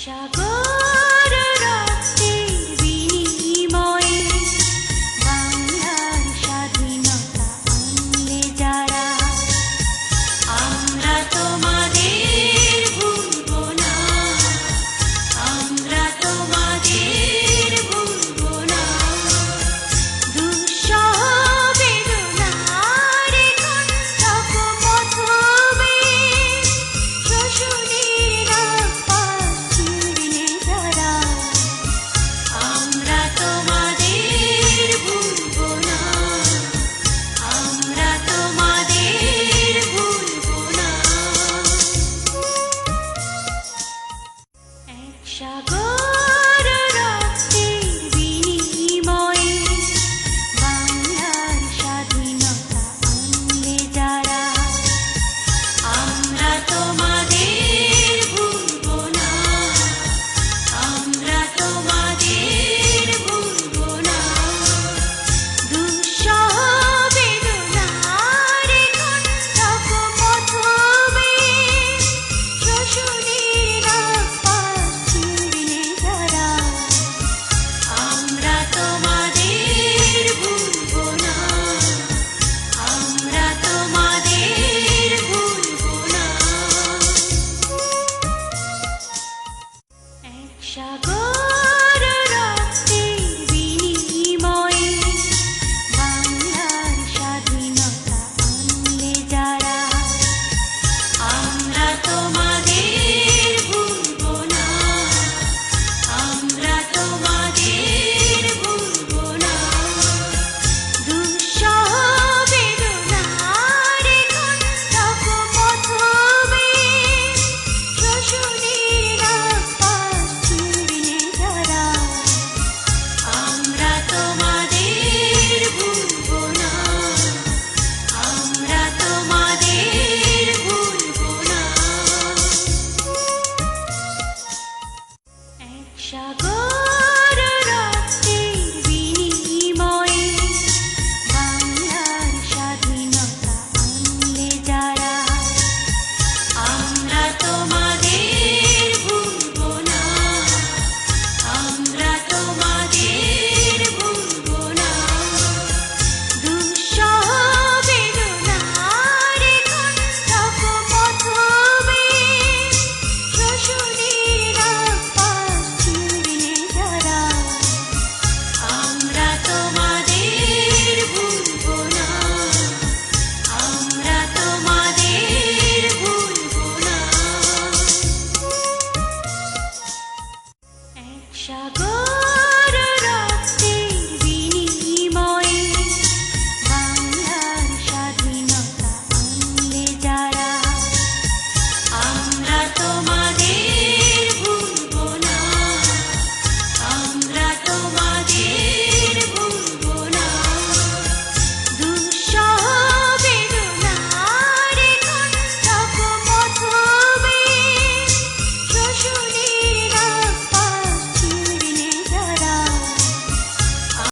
সাগর রক্তের বিনিময়ে বাংলার স্বাধীনতা আনলে যারা, আমরা তোমাদের ভুলব না, আমরা তোমাদের ভুলব না। দুঃসহ বেদনার কণ্ঠক মথবে শোষণের নাগপাশ ছিঁড়লে যারা, আমরা তোমাদের ভুলব না, আমরা তোমাদের ভুলব না। এক সাগর রক্তের বিনিময়ে বাংলার স্বাধীনতা আনলে যারা, আমরা তোমাদের ভুলব না, আমরা তোমাদের ভুলব না। দুঃসহ বেদনার কণ্ঠক মথবে শোষণের নাগপাশ ছিঁড়লে যারা, আমরা তোমাদের ভুলব না, আমরা তোমাদের ভুলব না। এক সাগর রক্তের বিনিময়ে বাংলার স্বাধীনতা আনলে যারা, আমরা তোমাদের ভুলব না, আমরা তোমাদের ভুলব না। দুঃসহ বেদনার কণ্ঠক মথবে শোষণের নাগপাশ ছিঁড়লে যারা, আমরা তোমাদের ভুলব না, আমরা তোমাদের ভুলব না। এক সাগর রক্তের বিনিময়ে বাংলার স্বাধীনতা আনলে যারা, আমরা তোমাদের ভুলব না, আমরা তোমাদের ভুলব না। দুঃসহ বেদনার কণ্ঠক মথবে শোষণের নাগপাশ ছিঁড়লে যারা, আমরা তোমাদের ভুলব না, আমরা তোমাদের ভুলব না। এক সাগর